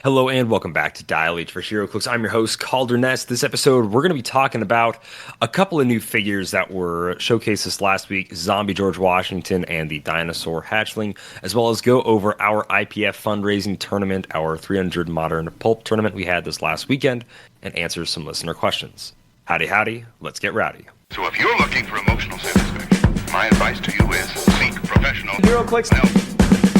Hello and welcome back to Dial H for Heroclix. I'm your host, Kalder Nest. This episode, we're going to be talking about a couple of new figures that were showcased this last week, Zombie George Washington and the Dinosaur Hatchling, as well as go over our IPF fundraising tournament, our 300 Modern Pulp tournament we had this last weekend, and answer some listener questions. Howdy, let's get rowdy. So if you're looking for emotional satisfaction, my advice to you is seek professional Heroclix help.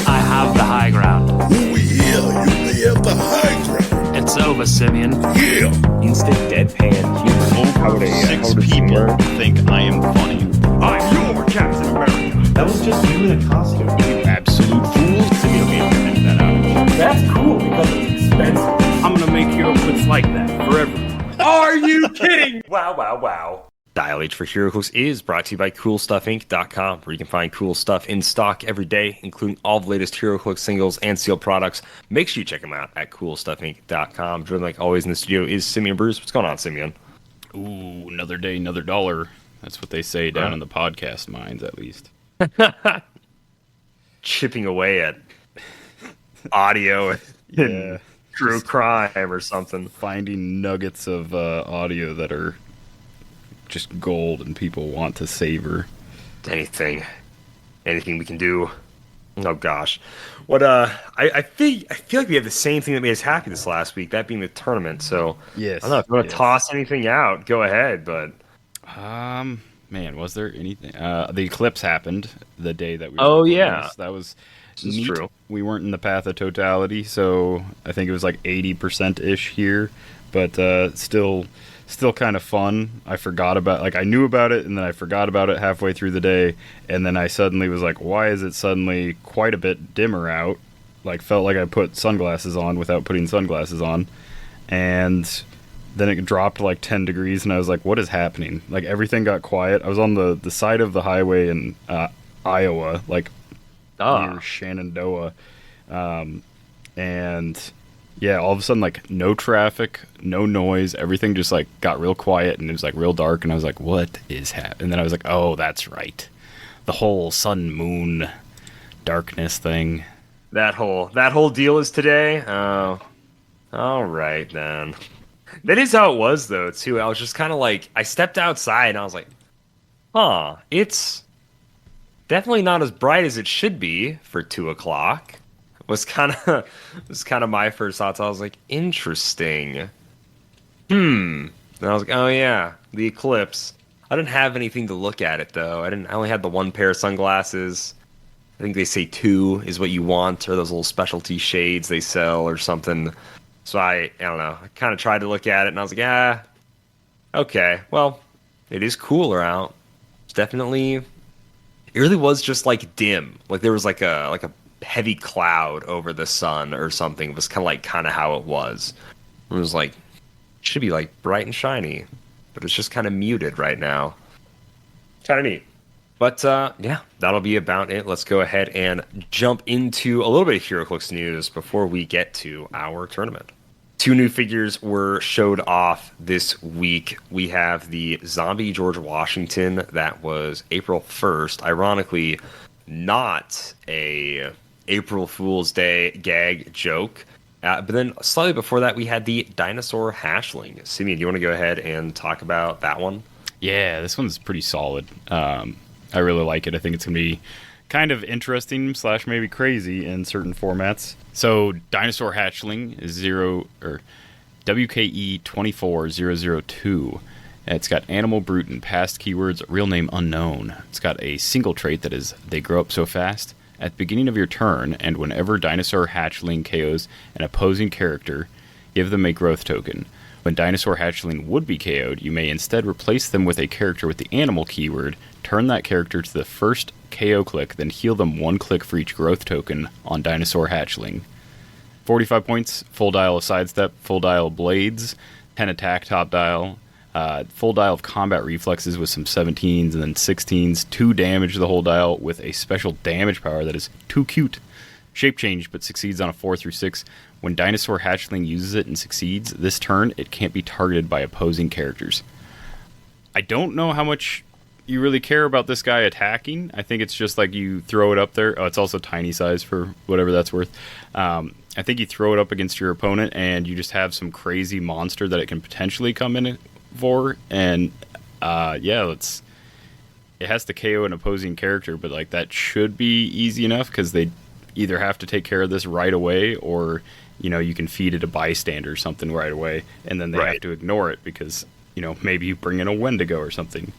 I have the high ground. Ooh, yeah, you may have the high ground. It's over, Simeon. Yeah. Instant deadpan humor. Over six people think I am funny. I'm your Captain America. That was just you in a costume. You absolute fool. Simeon will be able to edit that out. That's cool because it's expensive. I'm gonna make Heroclix like that forever. Are you kidding? Wow. Dial H for Heroclix is brought to you by CoolStuffInc.com, where you can find cool stuff in stock every day, including all the latest Heroclix singles and sealed products. Make sure you check them out at CoolStuffInc.com. Joining like always in the studio is Simeon Bruce. What's going on, Simeon? Ooh, another day, another dollar. That's what they say down in the podcast minds, at least. Chipping away at audio and true crime or something. Finding nuggets of audio that are just gold and people want to savor. Anything we can do. Oh gosh, what I feel like we have the same thing that made us happy this last week, that being the tournament. So Yes. I don't know if you want to toss anything out. Go ahead, but Man, was there anything? The eclipse happened the day that we. Oh, recorded yeah. this. That was This is neat. true. We weren't in the path of totality, so I think it was like 80% ish here, but still kind of fun. I forgot about, like, I knew about it and then I forgot about it halfway through the day, and then I suddenly was like, why is it suddenly quite a bit dimmer out? Like, felt like I put sunglasses on without putting sunglasses on, and then it dropped like 10 degrees and I was like, what is happening? Like, everything got quiet. I was on the side of the highway in Iowa, like near Shenandoah, and yeah, all of a sudden, like, no traffic, no noise, everything just, like, got real quiet, and it was, like, real dark, and I was like, what is happening? And then I was like, oh, that's right. The whole sun, moon, darkness thing. that whole deal is today. Oh, all right then. That is how it was though too. I was just kind of like, I stepped outside and I was like, it's definitely not as bright as it should be for 2:00. Was kind of my first thoughts. I was like, interesting. And I was like, oh yeah, the eclipse. I didn't have anything to look at it though. I only had the one pair of sunglasses. I think they say 2 is what you want, or those little specialty shades they sell or something. So I don't know. I kind of tried to look at it and I was like, okay. Well, it is cooler out. It's definitely. It really was just like dim. Like there was like a heavy cloud over the sun or something. It was kind of how it was. It was like, it should be like bright and shiny, but it's just kind of muted right now. Kind of neat. But yeah, that'll be about it. Let's go ahead and jump into a little bit of Heroclix news before we get to our tournament. 2 new figures were showed off this week. We have the Zombie George Washington that was April 1st. Ironically, not a April Fool's Day gag joke. But then slightly before that, we had the Dinosaur Hatchling. Simeon, do you want to go ahead and talk about that one? Yeah, this one's pretty solid. I really like it. I think it's going to be kind of interesting / maybe crazy in certain formats. So Dinosaur Hatchling is WKE 24002. It's got Animal Brute and past keywords, real name unknown. It's got a single trait that is they grow up so fast. At the beginning of your turn, and whenever Dinosaur Hatchling KOs an opposing character, give them a growth token. When Dinosaur Hatchling would be KO'd, you may instead replace them with a character with the animal keyword, turn that character to the first KO click, then heal them 1 click for each growth token on Dinosaur Hatchling. 45 points, full dial of sidestep, full dial of blades, 10 attack top dial, full dial of combat reflexes with some 17s and then 16s, 2 damage to the whole dial with a special damage power that is too cute. Shape change, but succeeds on a 4 through 6. When Dinosaur Hatchling uses it and succeeds, this turn it can't be targeted by opposing characters. I don't know how much you really care about this guy attacking. I think it's just like you throw it up there. Oh, it's also tiny size for whatever that's worth. I think you throw it up against your opponent, and you just have some crazy monster that it can potentially come in for. And it has to KO an opposing character, but like that should be easy enough because they either have to take care of this right away, or you can feed it a bystander or something right away, and then they have to ignore it because maybe you bring in a Wendigo or something.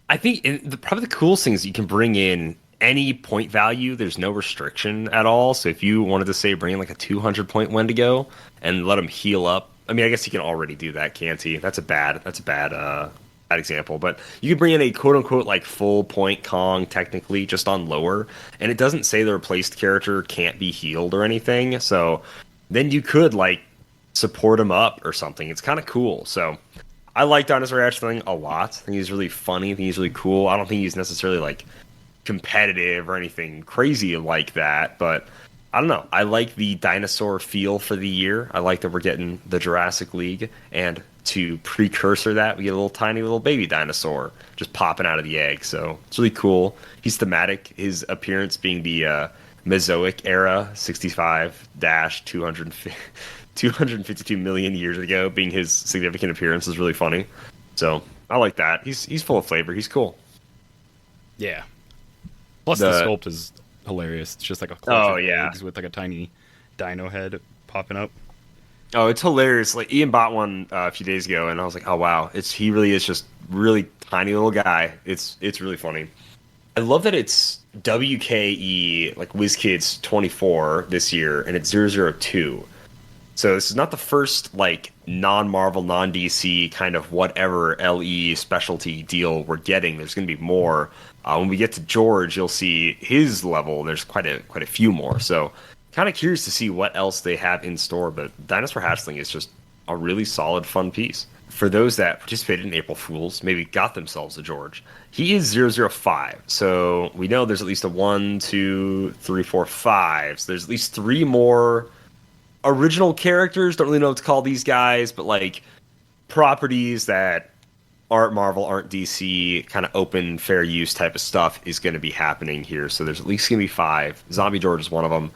I think probably the coolest thing is you can bring in any point value. There's no restriction at all. So if you wanted to say bring in like a 200 point Wendigo and let him heal up, I mean, I guess he can already do that, can't he? That's a bad example. But you could bring in a quote unquote like full point Kong, technically just on lower, and it doesn't say the replaced character can't be healed or anything. So then you could like support him up or something. It's kind of cool. So I like Dinosaur Hatchling a lot. I think he's really funny. I think he's really cool. I don't think he's necessarily like competitive or anything crazy like that, but I don't know. I like the dinosaur feel for the year. I like that we're getting the Jurassic League, and to precursor that, we get a little tiny little baby dinosaur just popping out of the egg. So it's really cool. He's thematic. His appearance being the Mesozoic era, 252 million years ago, being his significant appearance is really funny. So I like that. He's full of flavor. He's cool. Yeah. Plus the sculpt is hilarious. It's just like a clutch of eggs with like a tiny dino head popping up. Oh, it's hilarious. Like Ian bought one a few days ago, and I was like, oh wow, he really is just really tiny little guy. It's really funny. I love that it's WKE like WizKids 24 this year, and it's 002. So this is not the first like non-Marvel, non-DC kind of whatever LE specialty deal we're getting. There's going to be more. When we get to George, you'll see his level. There's quite a few more. So kind of curious to see what else they have in store. But Dinosaur Hatchling is just a really solid, fun piece. For those that participated in April Fools, maybe got themselves a George, he is 005. So we know there's at least a 1, 2, 3, 4, 5. So there's at least 3 more original characters. Don't really know what to call these guys, but like properties that aren't Marvel, aren't DC, kind of open, fair use type of stuff is going to be happening here. So there's at least going to be 5. Zombie George is one of them.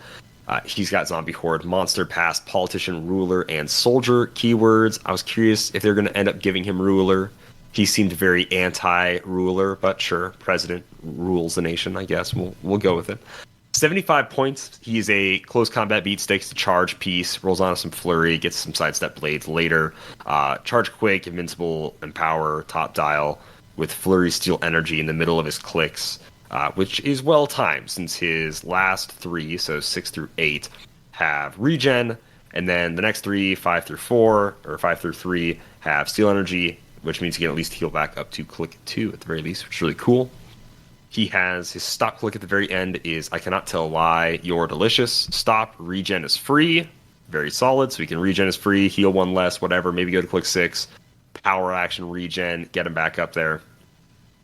He's got Zombie Horde, Monster, Past, Politician, Ruler, and Soldier keywords. I was curious if they're going to end up giving him Ruler. He seemed very anti-ruler, but sure, President rules the nation, I guess. We'll go with it. 75 points. He's a close combat beat, stakes to charge piece, rolls on some flurry, gets some sidestep blades later. Charge quick, invincible, empower, top dial with flurry steel energy in the middle of his clicks, which is well timed since his last 3, so 6 through 8, have regen, and then the next 3, 5 through 4, or 5 through 3, have steel energy, which means you can at least heal back up to click 2 at the very least, which is really cool. He has his stop click at the very end is I cannot tell a lie, you're delicious. Stop, regen is free. Very solid, so he can regen is free, heal 1 less, whatever, maybe go to click 6. Power action regen, get him back up there.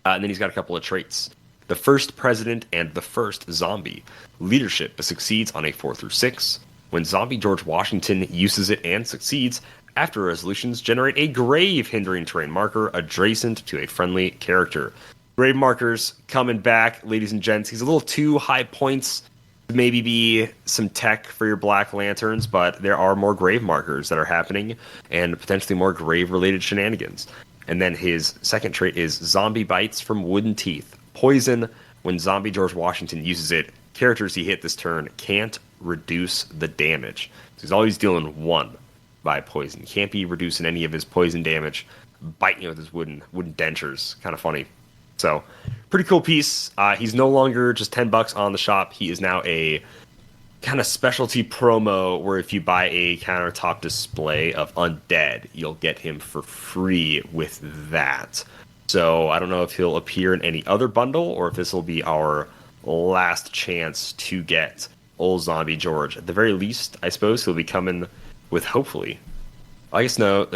And then he's got a couple of traits. The first president and the first zombie. Leadership succeeds on a 4 through 6. When Zombie George Washington uses it and succeeds, after resolutions generate a grave hindering terrain marker adjacent to a friendly character. Grave markers coming back, ladies and gents. He's a little too high points to maybe be some tech for your Black Lanterns, but there are more grave markers that are happening and potentially more grave-related shenanigans. And then his second trait is Zombie Bites from Wooden Teeth. Poison. When Zombie George Washington uses it, characters he hit this turn can't reduce the damage. So he's always dealing 1 by poison. Can't be reducing any of his poison damage. Biting you with his wooden dentures. Kind of funny. So, pretty cool piece. He's no longer just $10 on the shop. He is now a kind of specialty promo where if you buy a countertop display of Undead, you'll get him for free with that. So, I don't know if he'll appear in any other bundle or if this will be our last chance to get old Zombie George. At the very least, I suppose he'll be coming with hopefully. I guess no.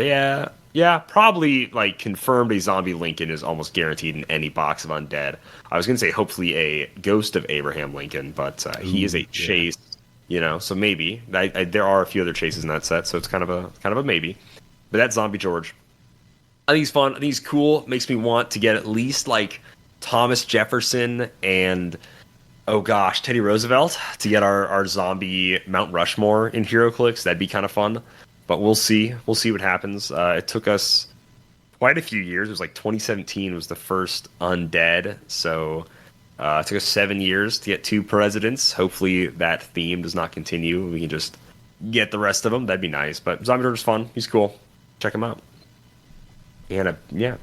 Yeah, probably like confirmed a zombie Lincoln is almost guaranteed in any box of Undead. I was going to say hopefully a Ghost of Abraham Lincoln, but he is a chase, so maybe. There are a few other chases in that set, so it's kind of a maybe. But that's Zombie George. I think he's fun. I think he's cool. Makes me want to get at least like Thomas Jefferson and Oh gosh, Teddy Roosevelt to get our zombie Mount Rushmore in Heroclix. That'd be kind of fun, but we'll see. We'll see what happens. It took us quite a few years. It was like 2017 was the first Undead, so it took us 7 years to get 2 presidents. Hopefully that theme does not continue. We can just get the rest of them. That'd be nice. But Zombie Driver's fun. He's cool. Check him out. And yeah,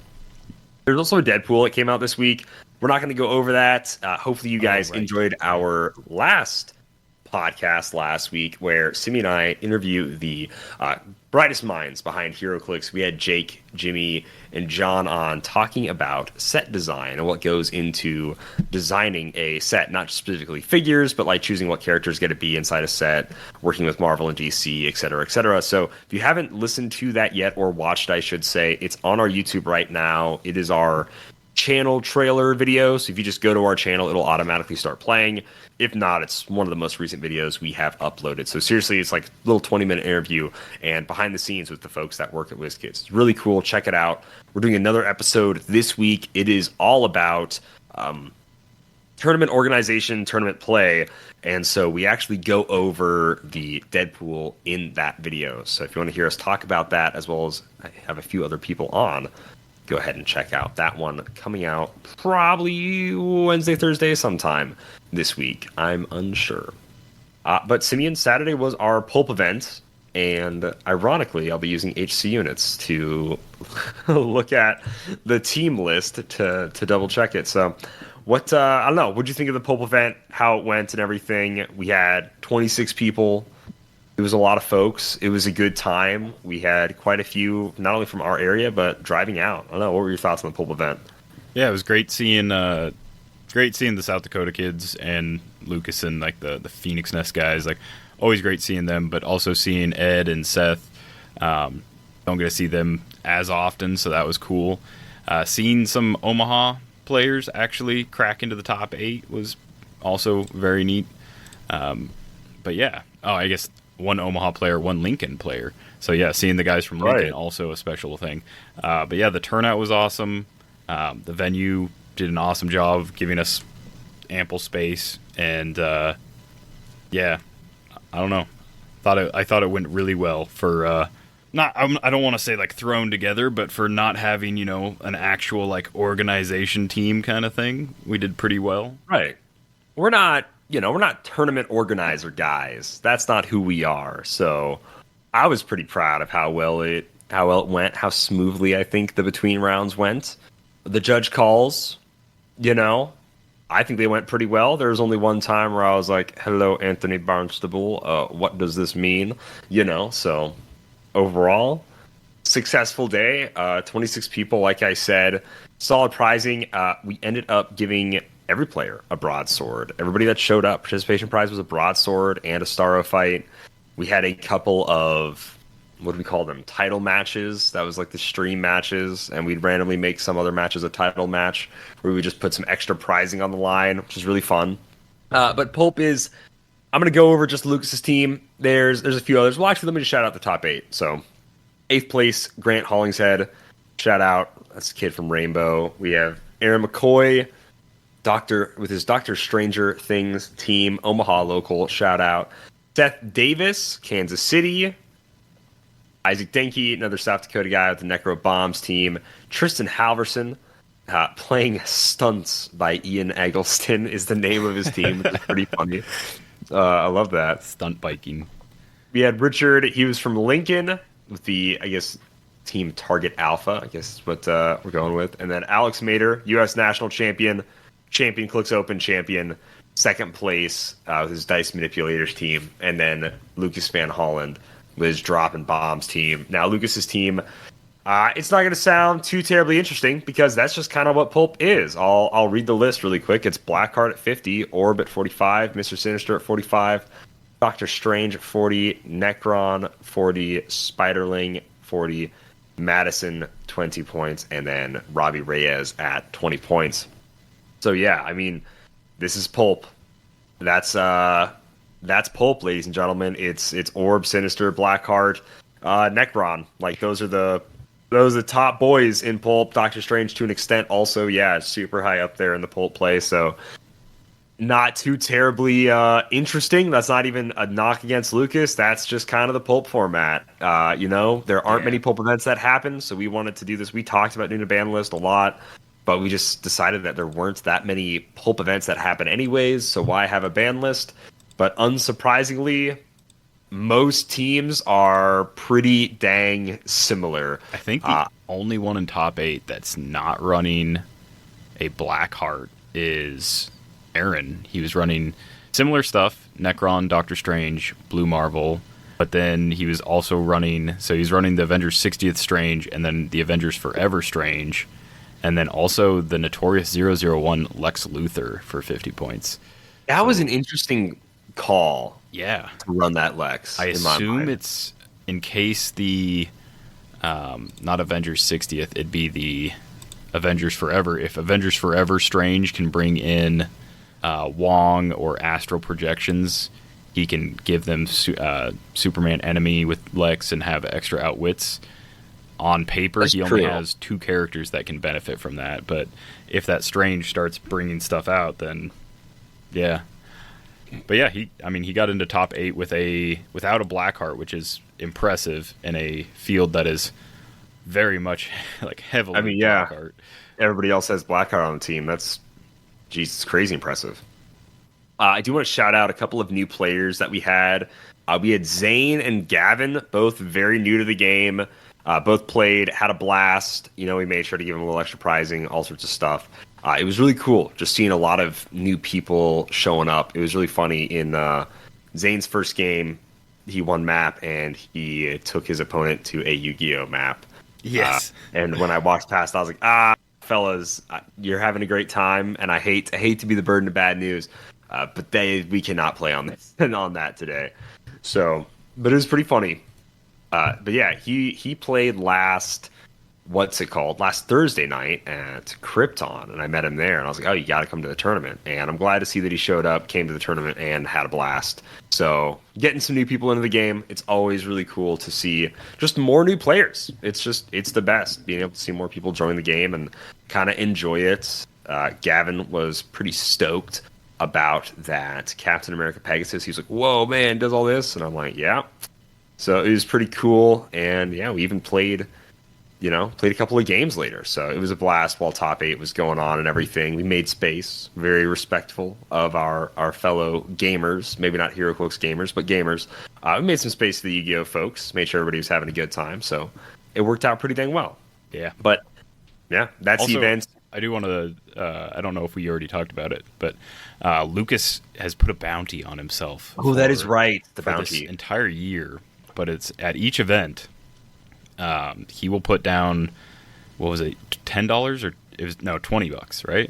there's also a Deadpool that came out this week. We're not going to go over that. Hopefully you guys enjoyed our last podcast last week where Simeon and I interview the brightest minds behind Heroclix. We had Jake, Jimmy, and John on talking about set design and what goes into designing a set, not specifically figures, but like choosing what characters get to be inside a set, working with Marvel and DC, etc., etc. So if you haven't listened to that yet, or watched, I should say, it's on our YouTube right now. It is our channel trailer video, so if you just go to our channel, it'll automatically start playing. If not, it's one of the most recent videos we have uploaded. So seriously, it's like a little 20-minute interview and behind the scenes with the folks that work at WizKids. It's really cool. Check it out. We're doing another episode this week. It is all about tournament organization, tournament play, and so we actually go over the Deadpool in that video. So if you want to hear us talk about that, as well as I have a few other people on, go ahead and check out that one, coming out probably Wednesday, Thursday, sometime this week. I'm unsure. But Simeon, Saturday was our Pulp event, and ironically, I'll be using HC units to look at the team list to double check it. So, what I don't know. What'd you think of the Pulp event? How it went and everything? We had 26 people. It was a lot of folks. It was a good time. We had quite a few, not only from our area, but driving out. I don't know. What were your thoughts on the Pulp event? Yeah, it was great seeing the South Dakota kids and Lucas and like the Phoenix Nest guys. Like, always great seeing them, but also seeing Ed and Seth. Don't get to see them as often, so that was cool. Seeing some Omaha players actually crack into the top 8 was also very neat. But yeah, I guess one Omaha player, one Lincoln player. So yeah, seeing the guys from Lincoln also a special thing. But yeah, the turnout was awesome. The venue did an awesome job of giving us ample space, and yeah, I don't know. I thought it went really well for I don't want to say like thrown together, but for not having an actual like organization team kind of thing, we did pretty well. Right. We're not tournament organizer guys. That's not who we are. So I was pretty proud of how well it went, how smoothly I think the between rounds went. The judge calls, I think they went pretty well. There was only one time where I was like, "Hello, Anthony Barnstable. What does this mean?" So overall, successful day. 26 people, like I said, solid prizing. We ended up giving every player a broadsword. Everybody that showed up, participation prize was a broadsword and a Starro fight. We had a couple of, what do we call them, title matches. That was like the stream matches, and we'd randomly make some other matches a title match where we just put some extra prizing on the line, which is really fun. But Pulp is, I'm going to go over just Lucas's team. There's a few others. Well, actually, let me just shout out the top 8. So 8th place, Grant Hollingshead. Shout out. That's a kid from Rainbow. We have Aaron McCoy, with his Dr. Stranger Things team, Omaha local, shout out. Seth Davis, Kansas City. Isaac Denke, another South Dakota guy with the Necro Bombs team. Tristan Halverson, playing Stunts by Ian Eggleston is the name of his team, which is pretty funny. I love that. Stunt biking. We had Richard, he was from Lincoln with the, I guess, team Target Alpha, I guess is what we're going with. And then Alex Mader, U.S. National Champion, Clicks Open champion, 2nd place with his Dice Manipulators team, and then Lucas Van Holland with his Drop and Bombs team. Now, Lucas's team, it's not going to sound too terribly interesting because that's just kind of what Pulp is. I'll read the list really quick. It's Blackheart at 50, Orb at 45, Mr. Sinister at 45, Doctor Strange at 40, Necron 40, Spiderling 40, Madison 20 points, and then Robbie Reyes at 20 points. So yeah, I mean, this is Pulp. That's Pulp, ladies and gentlemen. It's Orb, Sinister, Blackheart, Necron. Like those are the top boys in Pulp. Doctor Strange to an extent also, yeah, super high up there in the Pulp play. So not too terribly interesting. That's not even a knock against Lucas. That's just kind of the pulp format. There aren't many pulp events that happen, so we wanted to do this. We talked about doing a ban list a lot, but we just decided that there weren't that many pulp events that happen anyways, so why have a ban list? But unsurprisingly, most teams are pretty dang similar. I think the only one in top 8 that's not running a Blackheart is Aaron. He was running similar stuff, Necron, Doctor Strange, Blue Marvel, but then he was also running, he's running the Avengers 60th Strange and then the Avengers Forever Strange, and then also the Notorious 001 Lex Luthor for 50 points. That was an interesting call. Yeah. To run that Lex. I in my assume mind. it's in case the, not Avengers 60th, it'd be the Avengers Forever. If Avengers Forever Strange can bring in Wong or astral projections, he can give them Superman enemy with Lex and have extra outwits. On paper, That's he only true. has 2 characters that can benefit from that, but if that Strange starts bringing stuff out, then yeah. But yeah, he got into top 8 without a Blackheart, which is impressive in a field that is very much like heavily Blackheart. Everybody else has Blackheart on the team. That's crazy impressive. I do want to shout out a couple of new players that we had. We had Zane and Gavin, both very new to the game. Both played, had a blast. We made sure to give them a little extra prizing, all sorts of stuff. It was really cool just seeing a lot of new people showing up. It was really funny. In Zane's first game, he won map, and he took his opponent to a Yu-Gi-Oh map. Yes. And when I walked past, I was like, fellas, you're having a great time, and I hate to be the burden of bad news, but we cannot play on that today. So, but it was pretty funny. But yeah, he played last Thursday night at Krypton, and I met him there, and I was like, oh, you got to come to the tournament. And I'm glad to see that he showed up, came to the tournament, and had a blast. So getting some new people into the game, it's always really cool to see just more new players. It's the best, being able to see more people join the game and kind of enjoy it. Gavin was pretty stoked about that Captain America Pegasus. He was like, whoa, man, does all this? And I'm like, yeah. So it was pretty cool, and yeah, we even played a couple of games later. So it was a blast while top 8 was going on and everything. We made space, very respectful of our fellow gamers, maybe not Heroclix gamers, but gamers. We made some space for the Yu-Gi-Oh folks, made sure everybody was having a good time. So it worked out pretty dang well. Yeah. But yeah, that's also, the event. I do want to, I don't know if we already talked about it, but Lucas has put a bounty on himself. Oh, that is right. The for bounty. this entire year, but it's at each event. He will put down, what was it, $10 or it was $20, right?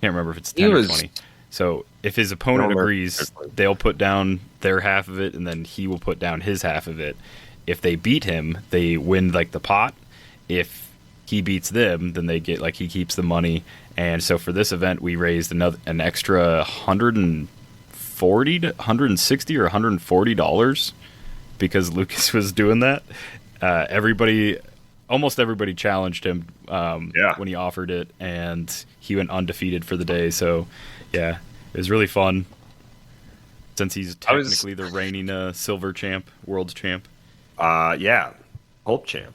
Can't remember if it's 10 or 20. So if his opponent agrees, they'll put down their half of it, and then he will put down his half of it. If they beat him, they win like the pot. If he beats them, then they get he keeps the money. And so for this event, we raised an extra $160 or $140 because Lucas was doing that. Almost everybody challenged him when he offered it, and he went undefeated for the day. So, yeah, it was really fun. Since he's technically the reigning silver champ, world champ. Yeah, Pulp champ.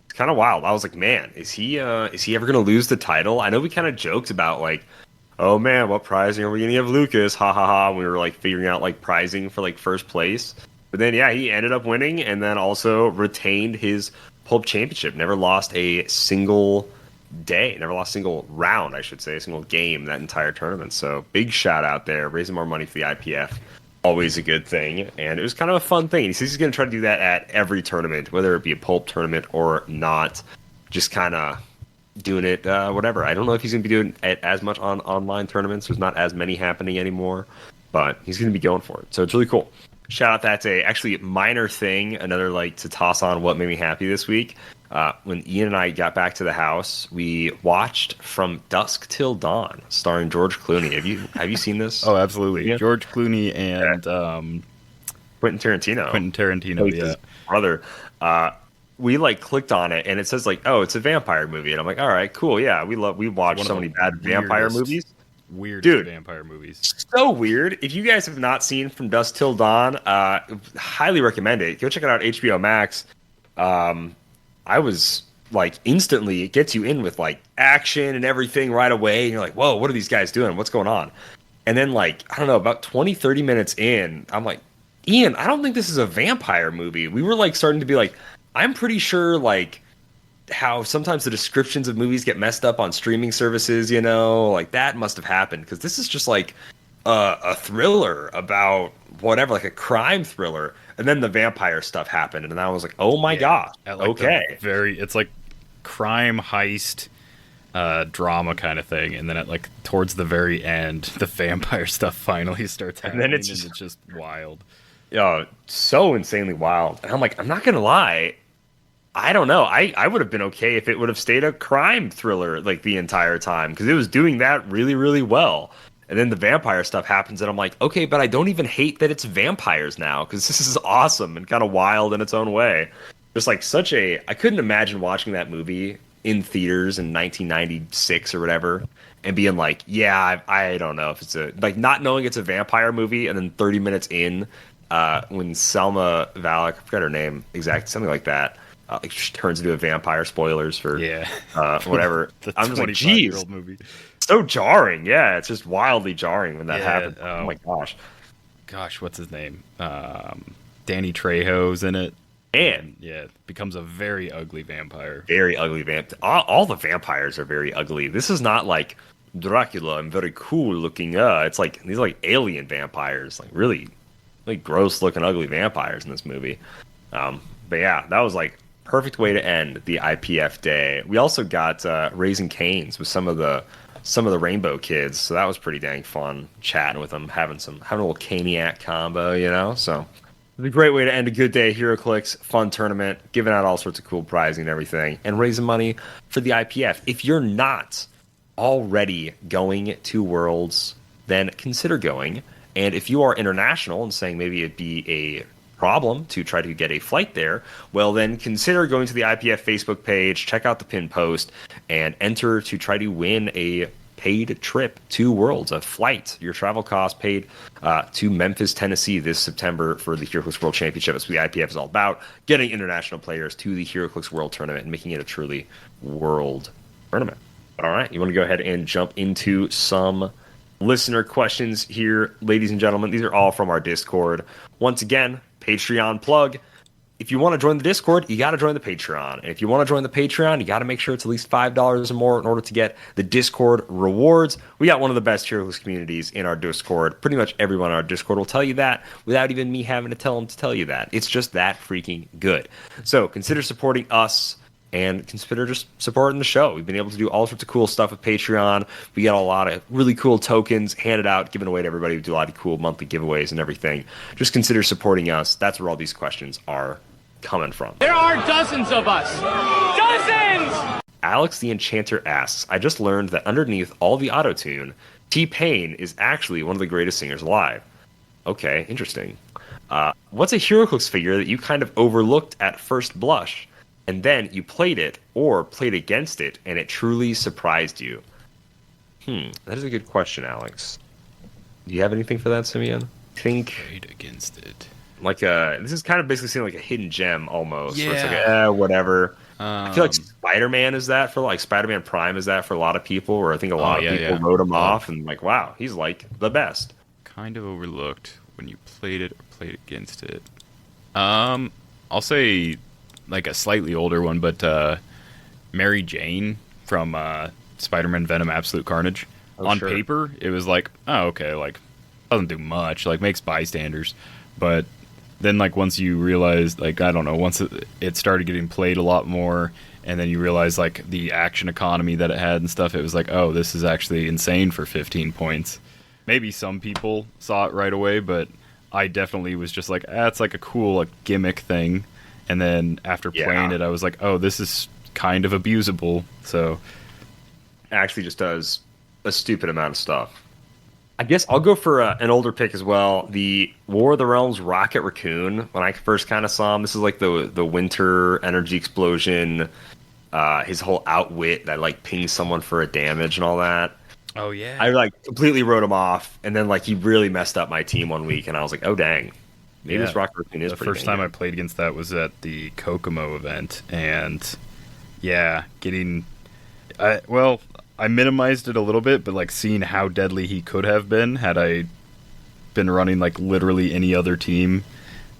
It's kind of wild. I was like, man, is he ever gonna lose the title? I know we kind of joked about oh man, what prizing are we gonna give Lucas? Ha ha ha. We were figuring out prizing for first place. But then, yeah, he ended up winning and then also retained his Pulp Championship. Never lost a single day. Never lost a single round, I should say. A single game that entire tournament. So big shout out there. Raising more money for the IPF. Always a good thing. And it was kind of a fun thing. He says he's going to try to do that at every tournament, whether it be a Pulp tournament or not. Just kind of doing it, whatever. I don't know if he's going to be doing it as much on online tournaments. There's not as many happening anymore. But he's going to be going for it. So it's really cool. Shout out, that's a actually minor thing, another to toss on what made me happy this week. When Ian and I got back to the house, we watched From Dusk Till Dawn, starring George Clooney. Have you seen this? Oh, absolutely. Yeah. George Clooney and Quentin Tarantino. Quentin Tarantino, yeah. His brother. We clicked on it and it says oh, it's a vampire movie, and I'm like, all right, cool, yeah. We watch so many bad vampire movies. weirdest Dude. vampire movies. So weird. If you guys have not seen From Dusk Till Dawn, highly recommend it. Go check it out, HBO Max. I was like instantly, it gets you in with like action and everything right away. And you're like, whoa, what are these guys doing? What's going on? And then like, I don't know, about 20, 30 minutes in, I'm like, Ian, I don't think this is a vampire movie. We were like starting to be like, I'm pretty sure like how sometimes the descriptions of movies get messed up on streaming services, you know, like that must have happened. Because this is just like a thriller about whatever, like a crime thriller. And then the vampire stuff happened. And I was like, oh my gosh, At, like, okay. It's like crime heist drama kind of thing, and then at like towards the very end, the vampire stuff finally starts happening, then it's just wild. So insanely wild. And I'm like, I'm not gonna lie, I don't know. I would have been okay if it would have stayed a crime thriller like the entire time, because it was doing that really, really well. And then the vampire stuff happens, and I'm like, okay, but I don't even hate that it's vampires now, because this is awesome and kind of wild in its own way. Just like I couldn't imagine watching that movie in theaters in 1996 or whatever and being like, yeah, I don't know if it's like not knowing it's a vampire movie, and then 30 minutes in, when Selma Valak, I forgot her name exactly, something like that, like she turns into a vampire. Spoilers for whatever. The I'm just like, 25-year-old movie. So jarring. Yeah, it's just wildly jarring when that happens. Oh my gosh, what's his name? Danny Trejo's in it. And becomes a very ugly vampire. Very ugly all the vampires are very ugly. This is not like Dracula and very cool looking. It's like these are like alien vampires, like really gross looking ugly vampires in this movie. But yeah, that was like perfect way to end the IPF day. We also got Raising Cane's with some of the Rainbow Kids, so that was pretty dang fun chatting with them, having a little Caniac combo, you know. So it's a great way to end a good day at Heroclix. Fun tournament, giving out all sorts of cool prizing and everything, and raising money for the IPF. If you're not already going to Worlds, then consider going. And if you are international and saying maybe it'd be a problem to try to get a flight there, well then consider going to the IPF Facebook page, check out the pin post, and enter to try to win a paid trip to Worlds, a flight, your travel cost paid to Memphis, Tennessee this September for the Heroclix World Championship. That's what the IPF is all about, getting international players to the Heroclix World Tournament and making it a truly world tournament. All right, you want to go ahead and jump into some listener questions here, ladies and gentlemen. These are all from our Discord. Once again, Patreon plug. If you want to join the Discord, you got to join the Patreon. And if you want to join the Patreon, you got to make sure it's at least $5 or more in order to get the Discord rewards. We got one of the best Heroclix communities in our Discord. Pretty much everyone in our Discord will tell you that without even me having to tell them to tell you that. It's just that freaking good. So consider supporting us and consider just supporting the show. We've been able to do all sorts of cool stuff with Patreon. We get a lot of really cool tokens handed out, given away to everybody. We do a lot of cool monthly giveaways and everything. Just consider supporting us. That's where all these questions are coming from. There are dozens of us. Dozens! Alex the Enchanter asks, I just learned that underneath all the auto-tune, T-Pain is actually one of the greatest singers alive. Okay, interesting. What's a Heroclix figure that you kind of overlooked at first blush, and then you played it or played against it, and it truly surprised you? That is a good question, Alex. Do you have anything for that, Simeon? Played against it. Like this is kind of basically seeing like a hidden gem almost. Yeah. Where it's like, whatever. I feel like Spider-Man is that for like Spider-Man Prime is that for a lot of people, where I think a lot of people wrote him off and like, wow, he's like the best. Kind of overlooked when you played it or played against it. I'll say like a slightly older one, but Mary Jane from Spider-Man Venom Absolute Carnage. On paper, it was like, oh, okay, like doesn't do much, like makes bystanders, but then like once you realize, like, I don't know, once it started getting played a lot more, and then you realize like the action economy that it had and stuff, it was like, oh, this is actually insane for 15 points. Maybe some people saw it right away, but I definitely was just like, it's like a cool like gimmick thing. And then after playing it, I was like, oh, this is kind of abusable. So actually just does a stupid amount of stuff. I guess I'll go for an older pick as well. The War of the Realms Rocket Raccoon. When I first kind of saw him, this is like the winter energy explosion. His whole outwit that like pings someone for a damage and all that. Oh yeah. I like completely wrote him off, and then like he really messed up my team one week, and I was like, oh dang, maybe this Rock Raccoon is the pretty first time I dang played against that was at the Kokomo event, and yeah, I minimized it a little bit, but like seeing how deadly he could have been had I been running like literally any other team,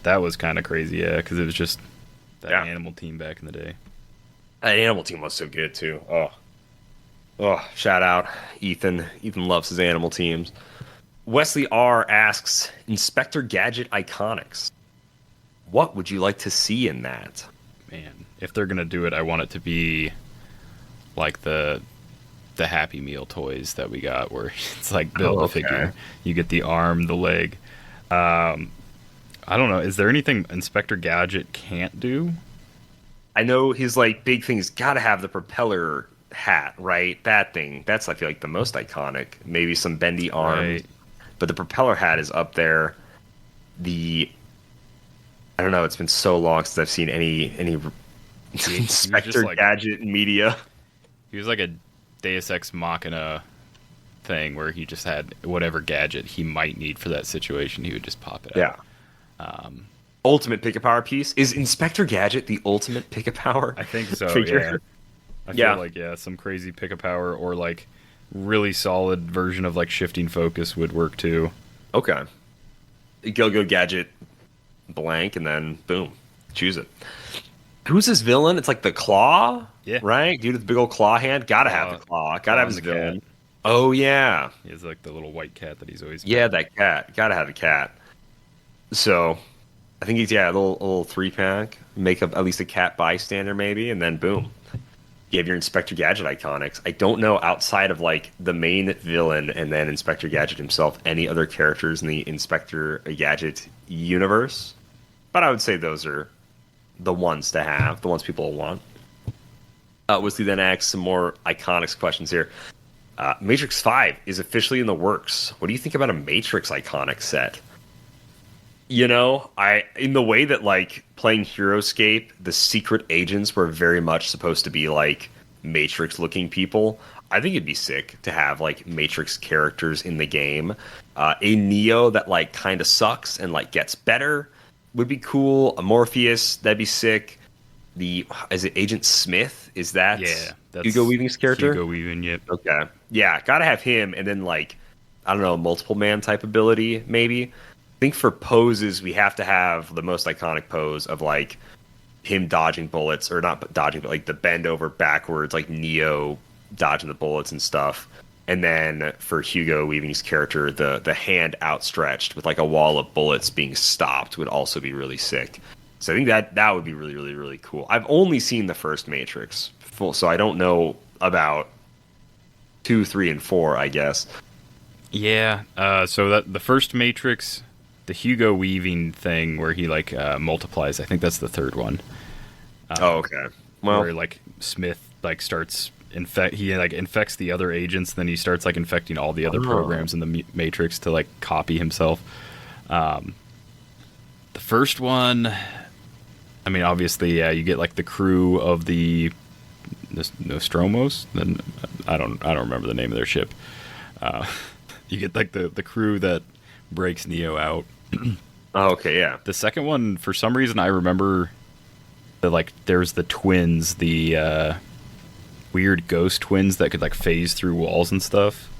that was kind of crazy. Yeah, because it was just that animal team back in the day. That animal team was so good too. Oh, shout out Ethan. Ethan loves his animal teams. Wesley R asks, Inspector Gadget Iconics. What would you like to see in that? Man, if they're gonna do it, I want it to be like the Happy Meal toys that we got, where it's like build a figure. You get the arm, the leg. I don't know. Is there anything Inspector Gadget can't do? I know his like big thing's got to have the propeller hat, right? That thing. That's I feel like the most iconic. Maybe some bendy arms, Right. but the propeller hat is up there. I don't know. It's been so long since I've seen any Inspector like- Gadget media. He was like a Deus Ex Machina thing where he just had whatever gadget he might need for that situation, he would just pop it out. Yeah. Ultimate pick a power piece. Is Inspector Gadget the ultimate pick a power? I think so. figure? Yeah. I Yeah. feel like some crazy pick a power or like really solid version of like shifting focus would work too. Okay. Go Gadget blank and then boom, choose it. Who's this villain? It's like the claw, Yeah. right? Dude with the big old claw hand. Gotta have the claw. Gotta have his the villain. cat. Oh yeah, He has like the little white cat that he's always yeah, that cat. Gotta have the cat. So, I think he's a little 3-pack. Make up at least a cat bystander maybe, and then boom, you have your Inspector Gadget iconics. I don't know outside of like the main villain and then Inspector Gadget himself, any other characters in the Inspector Gadget universe. But I would say those are the ones to have, the ones people will want. Wesley then asks some more iconics questions here. Matrix 5 is officially in the works. What do you think about a Matrix iconic set? You know, in the way that like playing Heroscape, the secret agents were very much supposed to be like Matrix looking people. I think it'd be sick to have like Matrix characters in the game. A Neo that like kind of sucks and like gets better would be cool. A Morpheus, that'd be sick. Is it Agent Smith? Is that that's Hugo Weaving's character? Hugo Weaving, yep. Okay. Yeah, gotta have him, and then like, I don't know, multiple man type ability, maybe. I think for poses, we have to have the most iconic pose of like him dodging bullets, or not dodging, but like the bend over backwards, like Neo dodging the bullets and stuff. And then for Hugo Weaving's character, the hand outstretched with like a wall of bullets being stopped would also be really sick. So I think that would be really, really, really cool. I've only seen the first Matrix, so I don't know about 2, 3, and 4, I guess. Yeah. So that the first Matrix, the Hugo Weaving thing where he like multiplies. I think that's the third one. Oh, okay. Well, where like Smith like starts infects the other agents, then he starts like infecting all the other programs in the Matrix to like copy himself. The first one, I mean, obviously, you get like the crew of the Nostromos. Then I don't remember the name of their ship. You get like the crew that breaks Neo out. oh, okay, yeah. The second one, for some reason, I remember that like there's the twins, the weird ghost twins that could like phase through walls and stuff.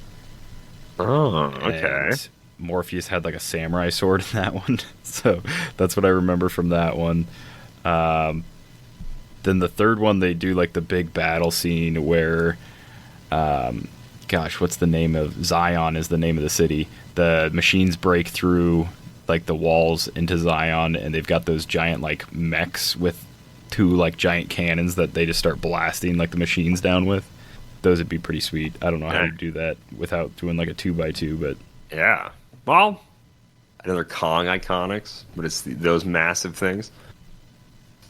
Oh, okay. And Morpheus had like a samurai sword in that one, so that's what I remember from that one. Then the third one, they do like the big battle scene where, what's the name of Zion? Is the name of the city. The machines break through like the walls into Zion, and they've got those giant like mechs with 2 like giant cannons that they just start blasting like the machines down with. Those would be pretty sweet. I don't know how you do that without doing like a 2x2, but Yeah. Well, another Kong iconics, but it's those massive things.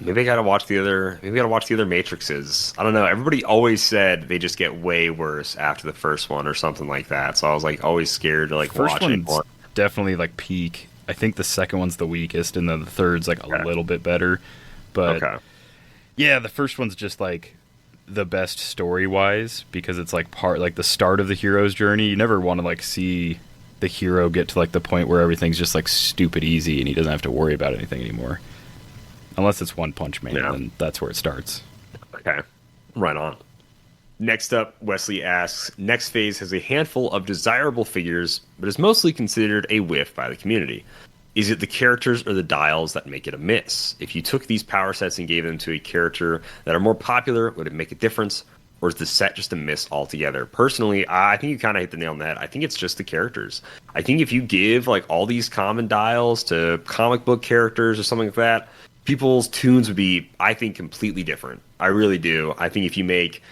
Maybe I gotta watch the other. Maybe I gotta watch the other Matrixes. I don't know. Everybody always said they just get way worse after the first one or something like that. So I was like always scared to like first watch it one's more. definitely like peak. I think the second one's the weakest, and then the third's like a little bit better. But Okay. yeah, the first one's just like the best story-wise, because it's like the start of the hero's journey. You never want to like see the hero get to like the point where everything's just like stupid easy and he doesn't have to worry about anything anymore. Unless it's One Punch Man, then that's where it starts. Okay, right on. Next up, Wesley asks, next phase has a handful of desirable figures, but is mostly considered a whiff by the community. Is it the characters or the dials that make it a miss? If you took these power sets and gave them to a character that are more popular, would it make a difference? Or is the set just a miss altogether? Personally, I think you kind of hit the nail on the head. I think it's just the characters. I think if you give like all these common dials to comic book characters or something like that, people's tunes would be, I think, completely different. I really do. I think if you make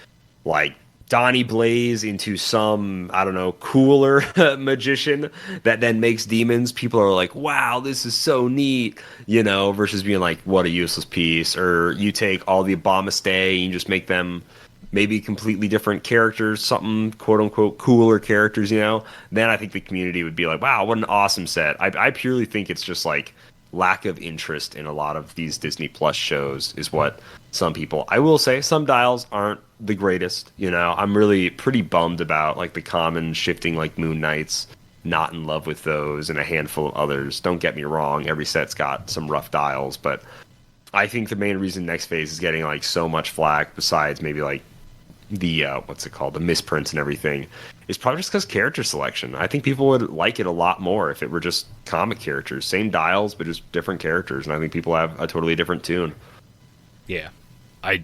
like Donnie Blaze into some, I don't know, cooler magician that then makes demons, people are like, wow, this is so neat, you know, versus being like, what a useless piece. Or you take all the Abominstay and just make them maybe completely different characters, something quote unquote cooler characters, you know, then I think the community would be like, wow, what an awesome set. I purely think it's just like lack of interest in a lot of these Disney Plus shows is what some people, I will say some dials aren't the greatest, you know. I'm really pretty bummed about like the common shifting like Moon Knights, not in love with those, and a handful of others. Don't get me wrong, every set's got some rough dials, but I think the main reason next phase is getting like so much flack, besides maybe like the what's it called, the misprints and everything, is probably just because character selection. I think people would like it a lot more if it were just comic characters, same dials but just different characters, and I think people have a totally different tune. Yeah, I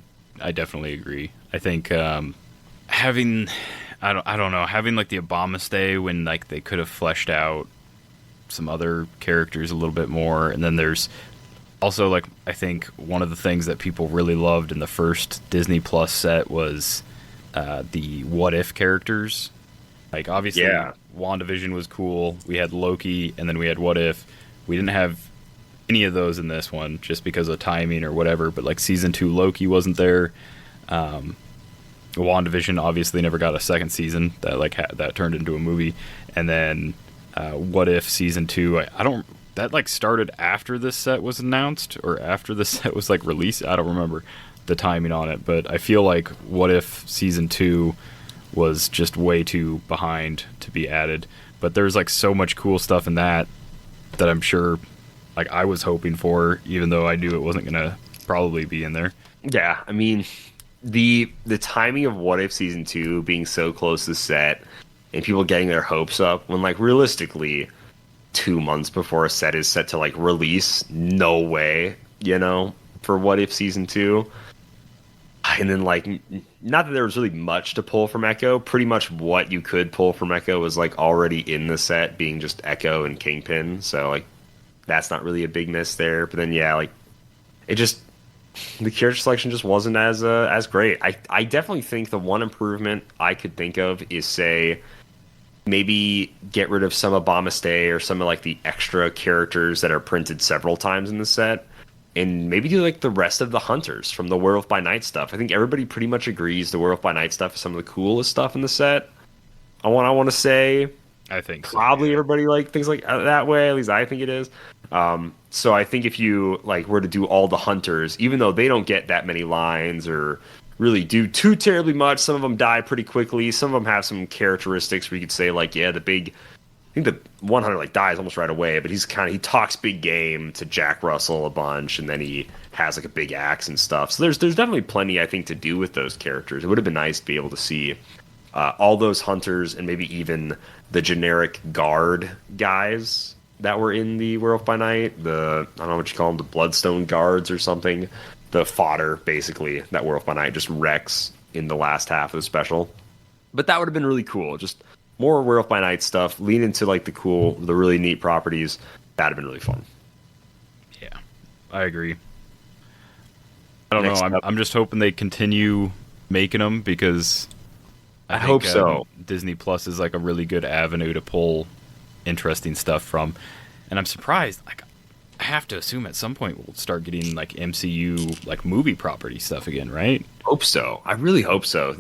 definitely agree. I think having I don't know, having like the Abominstay when like they could have fleshed out some other characters a little bit more, and then there's also like I think one of the things that people really loved in the first Disney Plus set was the What If characters. Like obviously WandaVision was cool. We had Loki, and then we had What If. We didn't have any of those in this one just because of timing or whatever, but like season 2 Loki wasn't there. WandaVision obviously never got a second season that like that turned into a movie, and then What If season 2 I don't, that like started after this set was announced or after the set was like released. I don't remember the timing on it, but I feel like What If season 2 was just way too behind to be added. But there's like so much cool stuff in that I'm sure like I was hoping for, even though I knew it wasn't gonna probably be in there. Yeah, I mean, the timing of What If season 2 being so close to set and people getting their hopes up when like realistically 2 months before a set is set to like release, no way, you know, for What If season 2. And then like not that there was really much to pull from Echo. Pretty much what you could pull from Echo was like already in the set, being just Echo and Kingpin. So like that's not really a big miss there. But then yeah, like it just, the character selection just wasn't as great. I definitely think the one improvement I could think of is, say, maybe get rid of some Abominstay or some of like the extra characters that are printed several times in the set, and maybe do like the rest of the hunters from the Werewolf by Night stuff. I think everybody pretty much agrees the Werewolf by Night stuff is some of the coolest stuff in the set. I want to say, I think so, probably yeah. everybody like things like that way. At least I think it is. So I think if you like were to do all the hunters, even though they don't get that many lines or really do too terribly much, some of them die pretty quickly. Some of them have some characteristics where you could say like, yeah, the big, I think the 100 like dies almost right away, but he talks big game to Jack Russell a bunch, and then he has like a big axe and stuff. So there's definitely plenty I think to do with those characters. It would have been nice to be able to see all those hunters and maybe even the generic guard guys that were in the Werewolf by Night. I don't know what you call them, the Bloodstone guards or something. The fodder, basically, that Werewolf by Night just wrecks in the last half of the special. But that would have been really cool. Just more Werewolf by Night stuff, lean into like the really neat properties. That'd have been really fun. Yeah, I agree. I don't Next know. up. I'm just hoping they continue making them, because I think, hope so. Disney Plus is like a really good avenue to pull interesting stuff from, and I'm surprised. Like, I have to assume at some point we'll start getting like MCU like movie property stuff again, right? Hope so. I really hope so. At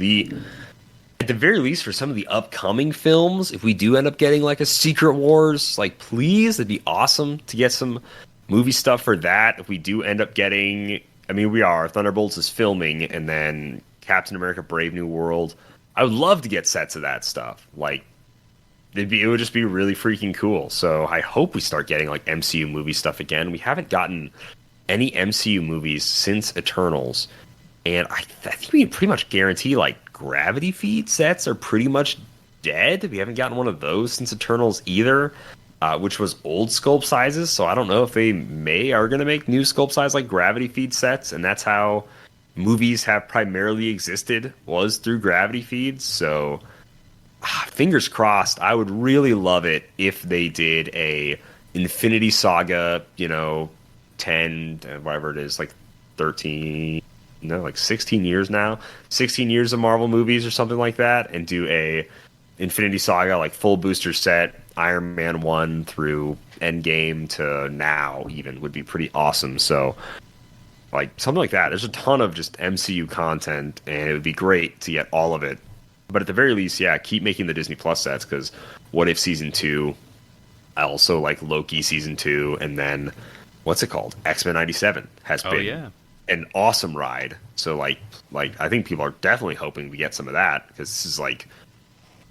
the very least, for some of the upcoming films, if we do end up getting like a Secret Wars, like please, it'd be awesome to get some movie stuff for that. If we do end up getting, I mean, Thunderbolts is filming, and then Captain America: Brave New World. I would love to get sets of that stuff. Like, it would just be really freaking cool. So I hope we start getting like MCU movie stuff again. We haven't gotten any MCU movies since Eternals, and I think we can pretty much guarantee like Gravity Feed sets are pretty much dead. We haven't gotten one of those since Eternals either, which was old sculpt sizes. So I don't know if they are going to make new sculpt size like Gravity Feed sets, and that's how movies have primarily existed, was through Gravity Feeds. So fingers crossed. I would really love it if they did a Infinity Saga, 10, whatever it is, like 13, like 16 years now, 16 years of Marvel movies or something like that, and do a Infinity Saga, like full booster set, Iron Man 1 through Endgame to now even, would be pretty awesome. So, like, something like that. There's a ton of just MCU content, and it would be great to get all of it. But at the very least, yeah, keep making the Disney Plus sets, because What If Season 2, I also like Loki Season 2, and then, what's it called? X-Men 97 has been an awesome ride. So, like I think people are definitely hoping we get some of that, because this is like,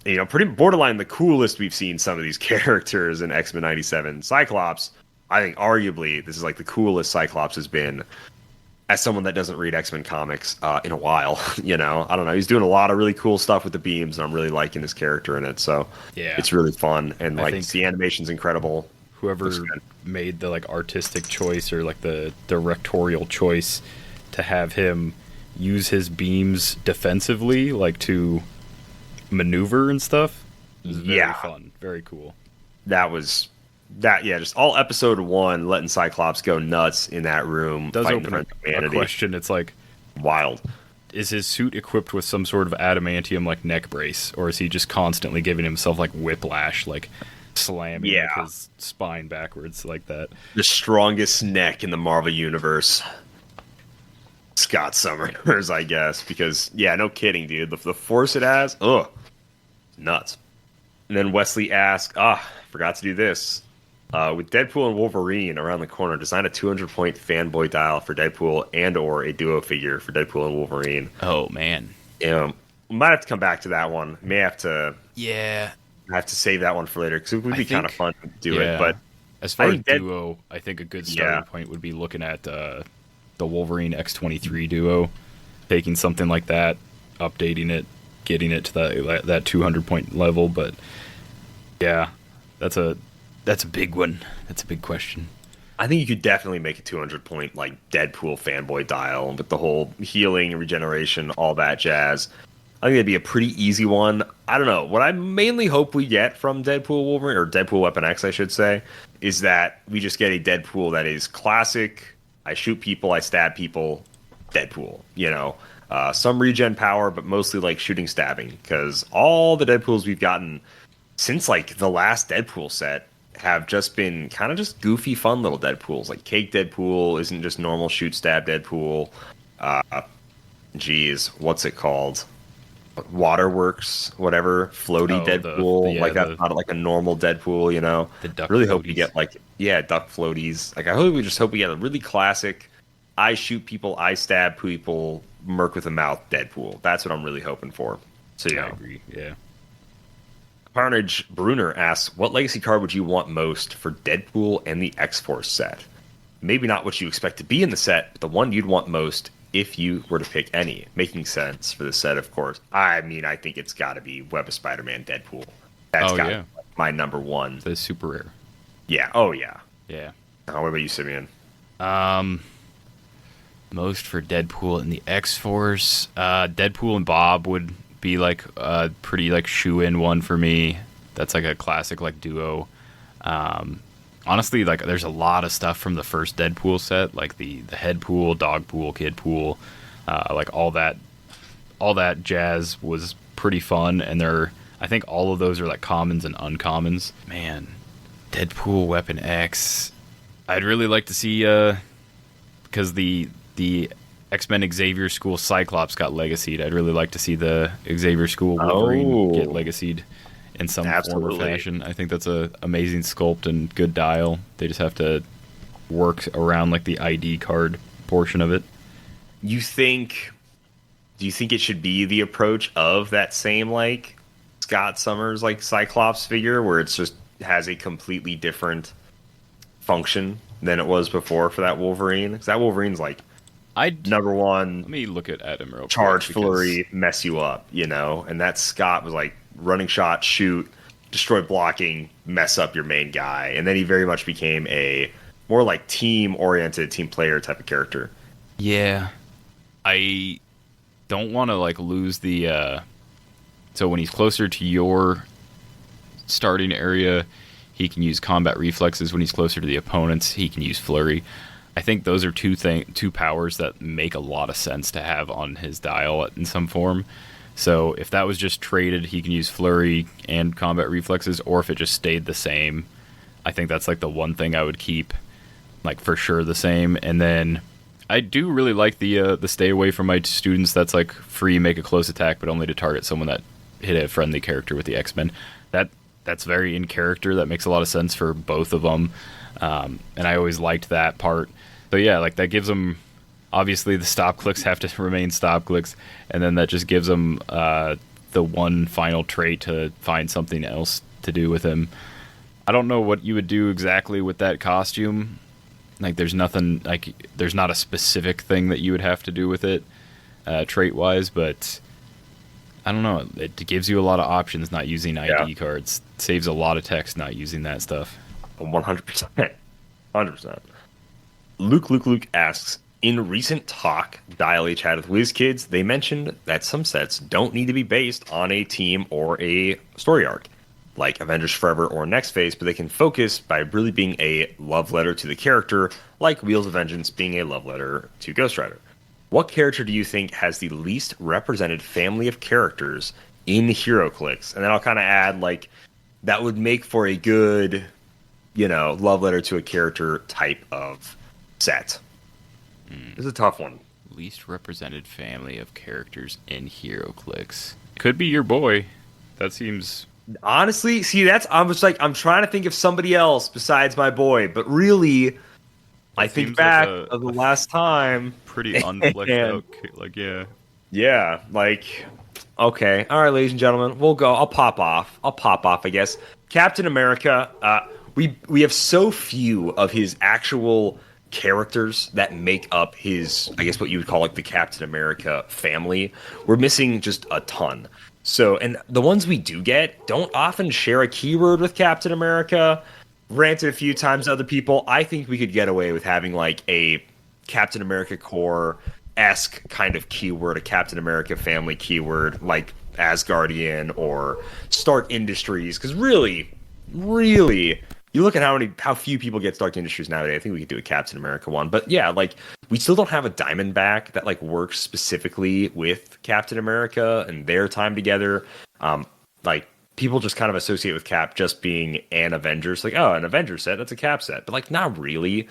pretty borderline the coolest we've seen some of these characters in X-Men 97. Cyclops, I think arguably this is like the coolest Cyclops has been, as someone that doesn't read X-Men comics in a while. I don't know. He's doing a lot of really cool stuff with the beams, and I'm really liking his character in it. So yeah, it's really fun, and like the animation's incredible. Whoever made the like artistic choice or like the directorial choice to have him use his beams defensively, like to maneuver and stuff, is very fun, very cool. Just all episode 1 letting Cyclops go nuts in that room. Does open up a question. It's like, wild. Is his suit equipped with some sort of adamantium like neck brace, or is he just constantly giving himself like whiplash, like slamming his spine backwards like that? The strongest neck in the Marvel universe, Scott Summers, I guess, because no kidding, dude. The force it has, nuts. And then Wesley asked, forgot to do this. With Deadpool and Wolverine around the corner, design a 200-point fanboy dial for Deadpool and/or a duo figure for Deadpool and Wolverine. Oh man, we might have to come back to that one. May have to. Yeah, I have to save that one for later, because it would be kind of fun to do it. But as far as duo, I think a good starting point would be looking at the Wolverine X-23 duo, taking something like that, updating it, getting it to that 200-point level. But yeah, that's a big one. That's a big question. I think you could definitely make a 200-point like Deadpool fanboy dial with the whole healing and regeneration, all that jazz. I think it'd be a pretty easy one. I don't know. What I mainly hope we get from Deadpool Wolverine, or Deadpool Weapon X, I should say, is that we just get a Deadpool that is classic. I shoot people, I stab people, Deadpool. Some regen power, but mostly like shooting, stabbing. Because all the Deadpools we've gotten since like the last Deadpool set have just been kind of just goofy, fun little Deadpools. Like Cake Deadpool isn't just normal shoot, stab Deadpool. What's it called? Waterworks, whatever, floaty Deadpool. That's not like a normal Deadpool, The duck really floaties. Hope we get duck floaties. Like we hope we get a really classic, I shoot people, I stab people, Merc with a mouth Deadpool. That's what I'm really hoping for. So I agree. Yeah. Carnage Bruner asks, what legacy card would you want most for Deadpool and the X-Force set? Maybe not what you expect to be in the set, but the one you'd want most if you were to pick any. Making sense for the set, of course. I mean, I think it's got to be Web of Spider-Man Deadpool. That's got to be my number one. The super rare. Yeah. Oh, yeah. Yeah. What about you, Simeon? Most for Deadpool and the X-Force. Deadpool and Bob would be like a pretty like shoe-in one for me. That's like a classic like duo. Honestly, like there's a lot of stuff from the first Deadpool set, like the Headpool, Dogpool, Kidpool, like all that jazz was pretty fun, and I think all of those are like commons and uncommons. Man, Deadpool Weapon X, I'd really like to see because the X-Men Xavier School Cyclops got legacied. I'd really like to see the Xavier School Wolverine get legacied in some form or fashion. I think that's a amazing sculpt and good dial. They just have to work around like the ID card portion of it. You think do you think it should be the approach of that same like Scott Summers like Cyclops figure, where it's just has a completely different function than it was before for that Wolverine? Because that Wolverine's like number one. Let me look at Adam real quick. Charge, flurry, mess you up, you know? And that Scott was like running shot, shoot, destroy blocking, mess up your main guy. And then he very much became a more like team-oriented, team player type of character. Yeah. I don't want to like lose the... So when he's closer to your starting area, he can use combat reflexes. When he's closer to the opponents, he can use flurry. I think those are two powers that make a lot of sense to have on his dial in some form. So if that was just traded, he can use flurry and combat reflexes, or if it just stayed the same, I think that's like the one thing I would keep like for sure the same. And then I do really like the stay away from my students. That's like free, make a close attack, but only to target someone that hit a friendly character with the X-Men. That's very in character. That makes a lot of sense for both of them. And I always liked that part. So yeah, like that gives them, obviously the stop clicks have to remain stop clicks, and then that just gives them the one final trait to find something else to do with him. I don't know what you would do exactly with that costume. Like there's nothing, like there's not a specific thing that you would have to do with it trait wise, but I don't know. It gives you a lot of options not using ID cards. It saves a lot of text not using that stuff. 100%. 100%. Luke asks, in recent talk, Dial H had with WizKids, they mentioned that some sets don't need to be based on a team or a story arc, like Avengers Forever or Next Phase, but they can focus by really being a love letter to the character, like Wheels of Vengeance being a love letter to Ghost Rider. What character do you think has the least represented family of characters in Heroclix? And then I'll kind of add, like, that would make for a good, love letter to a character type of set. This is a tough one. Least represented family of characters in Heroclix. Could be your boy. That seems... Honestly, see, I'm trying to think of somebody else besides my boy, but really... I think back of the last time. Pretty unfleshed out. Like, yeah. Yeah, like, okay. All right, ladies and gentlemen, we'll go. I'll pop off, I guess. Captain America, we have so few of his actual characters that make up his, I guess what you would call like the Captain America family. We're missing just a ton. So, and the ones we do get don't often share a keyword with Captain America. Ranted a few times to other people, I think we could get away with having like a Captain America Corps-esque kind of keyword, a Captain America family keyword, like Asgardian or Stark Industries. Because really, you look at how few people get Stark Industries nowadays. I think we could do a Captain America one. But yeah, like we still don't have a Diamondback that like works specifically with Captain America and their time together. Like people just kind of associate with Cap just being an Avengers. Like, oh, an Avengers set, that's a Cap set. But, like, not really.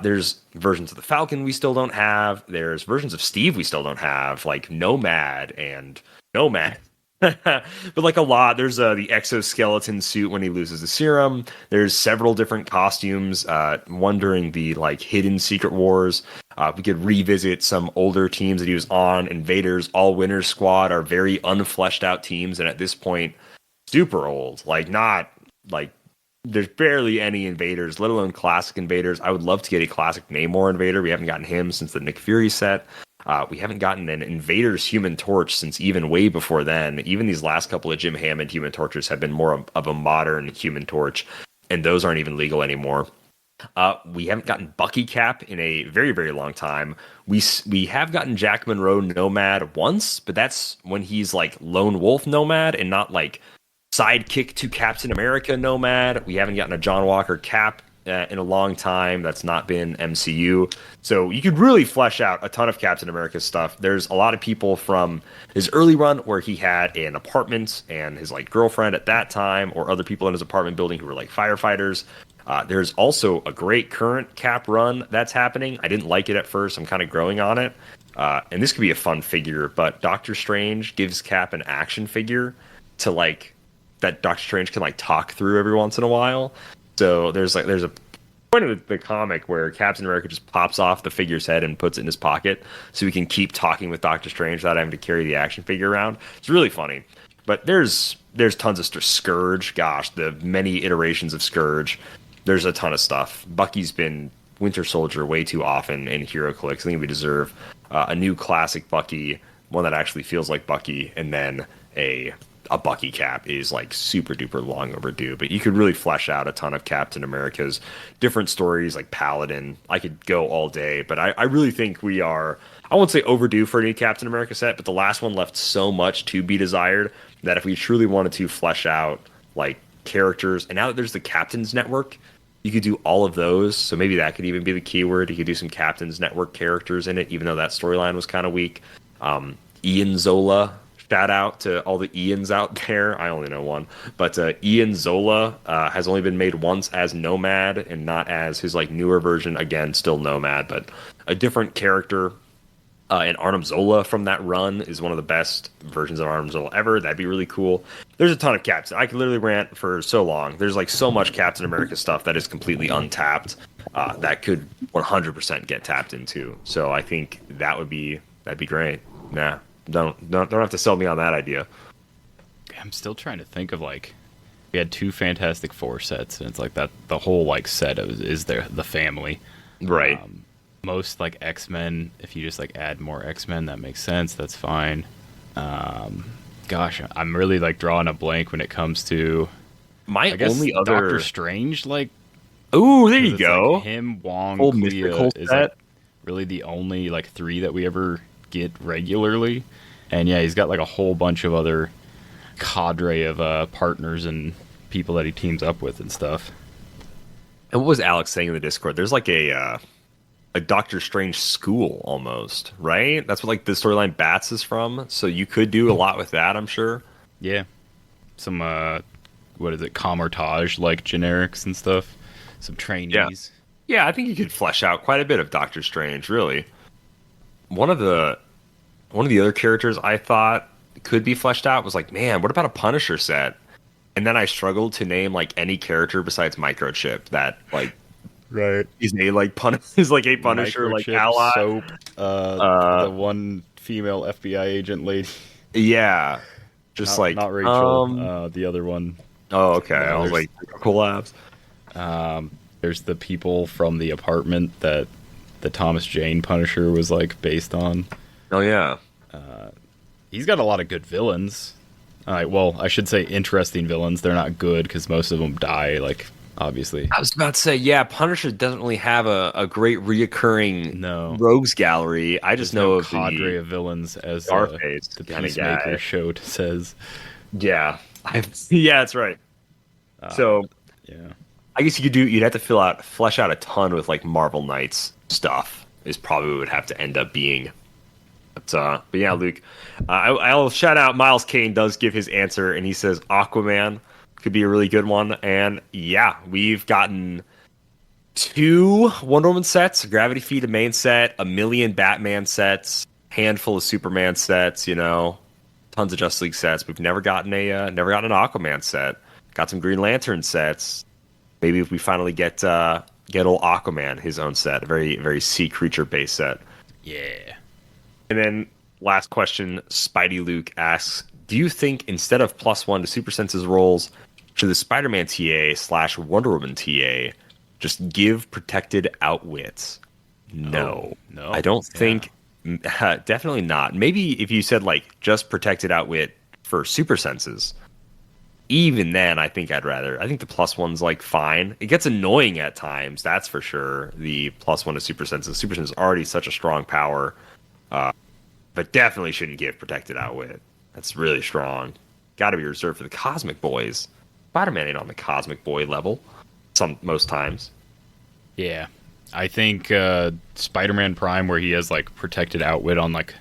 There's versions of the Falcon we still don't have. There's versions of Steve we still don't have, like Nomad and Nomad. But, like, a lot. There's the exoskeleton suit when he loses the serum. There's several different costumes. One during the, like, Hidden Secret Wars. We could revisit some older teams that he was on. Invaders, All Winners Squad are very unfleshed out teams. And at this point, super old, like not like there's barely any invaders, let alone classic invaders. I would love to get a classic Namor invader. We haven't gotten him since the Nick Fury set. We haven't gotten an Invaders Human Torch since even way before then. Even these last couple of Jim Hammond Human Torches have been more of a modern Human Torch, and those aren't even legal anymore. We haven't gotten Bucky Cap in a very, very long time. We have gotten Jack Monroe Nomad once, but that's when he's like Lone Wolf Nomad and not like sidekick to Captain America Nomad. We haven't gotten a John Walker Cap in a long time. That's not been MCU. So you could really flesh out a ton of Captain America stuff. There's a lot of people from his early run where he had an apartment and his like girlfriend at that time, or other people in his apartment building who were like firefighters. There's also a great current Cap run that's happening. I didn't like it at first. I'm kind of growing on it. And this could be a fun figure, but Doctor Strange gives Cap an action figure to like that Doctor Strange can like talk through every once in a while. So there's a point of the comic where Captain America just pops off the figure's head and puts it in his pocket so he can keep talking with Doctor Strange without having to carry the action figure around. It's really funny. But there's tons of Scourge. Gosh, the many iterations of Scourge. There's a ton of stuff. Bucky's been Winter Soldier way too often in HeroClix. I think we deserve a new classic Bucky, one that actually feels like Bucky, and then a Bucky cap is like super duper long overdue. But you could really flesh out a ton of Captain America's different stories, like Paladin. I could go all day, but I really think we are, I won't say overdue for a new Captain America set, but the last one left so much to be desired that if we truly wanted to flesh out like characters, and now that there's the Captain's Network, you could do all of those. So maybe that could even be the keyword. You could do some Captain's Network characters in it, even though that storyline was kind of weak. Ian Zola, shout out to all the Ians out there. I only know one, but Ian Zola has only been made once as Nomad and not as his like newer version. Again, still Nomad, but a different character. And Arnim Zola from that run is one of the best versions of Arnim Zola ever. That'd be really cool. There's a ton of Captain. I could literally rant for so long. There's like so much Captain America stuff that is completely untapped that could 100% get tapped into. So I think that'd be great. Nah, don't have to sell me on that idea. I'm still trying to think of like, we had 2 Fantastic Four sets, and it's like that the whole like set is the family, Right. Most like X-Men, if you just like add more X-Men, that makes sense. That's fine. Gosh, I'm really like drawing a blank when it comes to My I guess only other Doctor Strange. Like, ooh, there you it's go. like him, Wong, Whole Clea mystical is set. like really the only like 3 that we ever get regularly. And yeah, he's got like a whole bunch of other cadre of partners and people that he teams up with and stuff. And what was Alex saying in the Discord? There's like a Doctor Strange school almost, right? That's what like the storyline Bats is from. So you could do a lot with that, I'm sure. Yeah. Some what is it, Commertage like generics and stuff. Some trainees. Yeah, I think you could flesh out quite a bit of Doctor Strange, really. One of the other characters I thought could be fleshed out was like, man, what about a Punisher set? And then I struggled to name like any character besides Microchip that like Right. is a like Punisher like Microchip, ally. Soap, the one female FBI agent lady. Yeah, just Not Rachel. The other one. Oh, okay. Yeah, I was there's- like collabs. There's the people from the apartment that the Thomas Jane Punisher was like based on. Oh yeah. He's got a lot of good villains. Well, I should say interesting villains. They're not good because most of them die. Like, obviously. I was about to say, yeah, Punisher doesn't really have a great reoccurring rogues gallery. I just know of cadre the of villains, as Scarface the kinda Peacemaker guy. show says. Yeah, yeah, that's right. So Yeah. I guess you'd have to flesh out a ton with like Marvel Knights stuff. Is probably what it would have to end up being. But yeah, Luke, I'll shout out Miles Kane does give his answer, and he says Aquaman could be a really good one. And yeah, we've gotten 2 Wonder Woman sets, Gravity Feed a main set, a million Batman sets, handful of Superman sets, tons of Justice League sets. We've never gotten an Aquaman set. Got some Green Lantern sets. Maybe if we finally get old Aquaman his own set, a very very sea creature based set. Yeah. And then last question, Spidey Luke asks, do you think instead of +1 to Super Senses rolls, should the Spider-Man TA / Wonder Woman TA just give protected outwits? No. No. I don't think, definitely not. Maybe if you said like just protected outwit for Super Senses, even then I think the +1's like fine. It gets annoying at times, that's for sure. The +1 to Super Senses. Super Senses is already such a strong power. But definitely shouldn't give protected outwit. That's really strong. Got to be reserved for the Cosmic Boys. Spider-Man ain't on the Cosmic Boy level. Most times. Yeah. I think Spider-Man Prime, where he has like protected outwit on like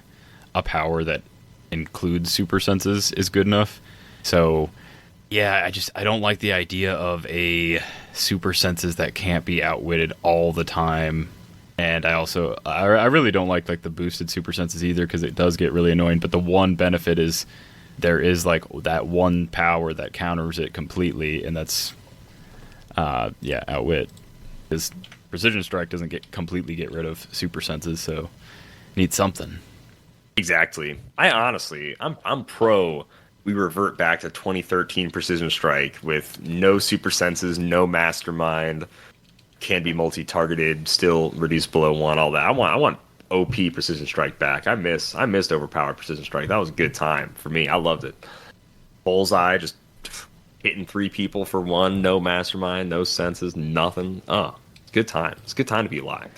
a power that includes super senses, is good enough. So yeah, I don't like the idea of a super senses that can't be outwitted all the time. And I really don't like the boosted super senses either, because it does get really annoying. But the one benefit is there is like that one power that counters it completely, and that's outwit. Because Precision Strike doesn't completely get rid of super senses, so need something. Exactly. I'm pro. We revert back to 2013 Precision Strike with no super senses, no mastermind, can be multi-targeted, still reduced below 1, all that. I want OP Precision Strike back. I missed overpowered Precision Strike. That was a good time for me. I loved it. Bullseye, just hitting 3 people for 1, no mastermind, no senses, nothing. Oh, it's a good time. It's a good time to be alive.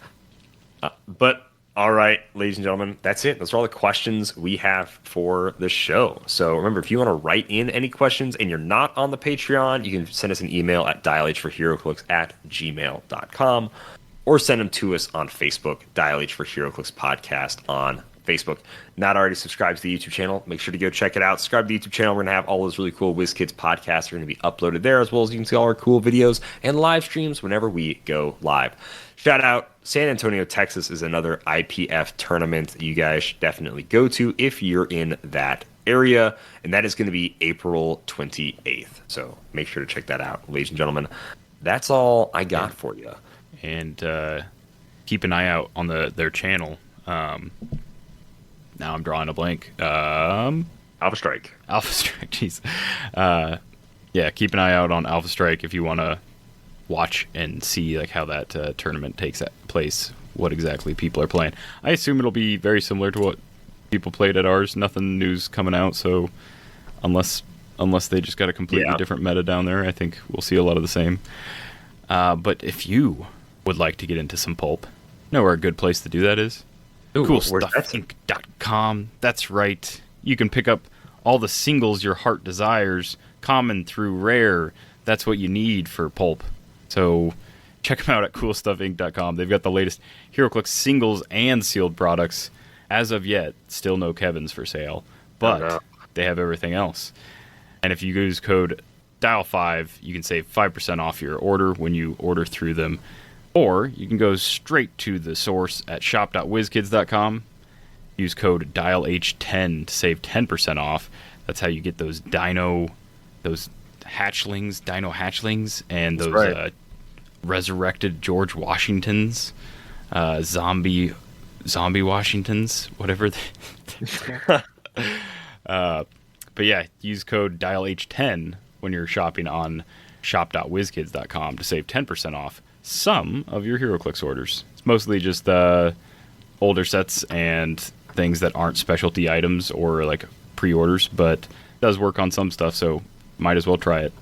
But all right, ladies and gentlemen, that's it. Those are all the questions we have for the show. So remember, if you want to write in any questions and you're not on the Patreon, you can send us an email at dialhforheroclix@gmail.com or send them to us on Facebook, Dial H for Heroclix Podcast on Facebook. Not already subscribed to the YouTube channel, make sure to go check it out. Subscribe to the YouTube channel. We're going to have all those really cool WizKids podcasts are going to be uploaded there, as well as you can see all our cool videos and live streams whenever we go live. Shout out, San Antonio, Texas is another IPF tournament that you guys should definitely go to if you're in that area, and that is going to be April 28th. So make sure to check that out, ladies and gentlemen. That's all I got for you. And keep an eye out on their channel. Now I'm drawing a blank. Alpha Strike, jeez. Yeah, keep an eye out on Alpha Strike if you want to watch and see like how that tournament takes place, what exactly people are playing. I assume it'll be very similar to what people played at ours. Nothing new's coming out, so unless they just got a completely different meta down there, I think we'll see a lot of the same. But if you would like to get into some pulp, know where a good place to do that is? CoolStuffInc.com. That's right. You can pick up all the singles your heart desires, common through rare. That's what you need for pulp. So check them out at CoolStuffInc.com. They've got the latest Heroclix singles and sealed products. As of yet, still no Kevins for sale, but they have everything else. And if you use code DIAL5, you can save 5% off your order when you order through them. Or you can go straight to the source at shop.wizkids.com. Use code DIALH10 to save 10% off. That's how you get those dino hatchlings, and those resurrected George Washingtons, zombie Washingtons, whatever. But yeah, use code DIALH10 when you're shopping on shop.wizkids.com to save 10% off some of your Heroclix orders. It's mostly just older sets and things that aren't specialty items or like pre-orders, but it does work on some stuff, so might as well try it.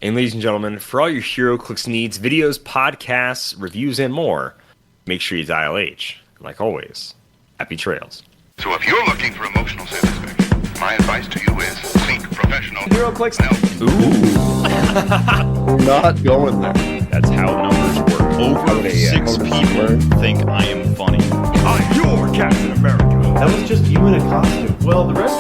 And ladies and gentlemen, for all your Heroclix needs, videos, podcasts, reviews, and more, make sure you dial H. Like always, happy trails. So if you're looking for emotional satisfaction, my advice to you is seek professional Heroclix. help. Not going there. That's how numbers work. Over 6 people think I am funny. I'm your Captain America. That was just you in a costume. Well, the rest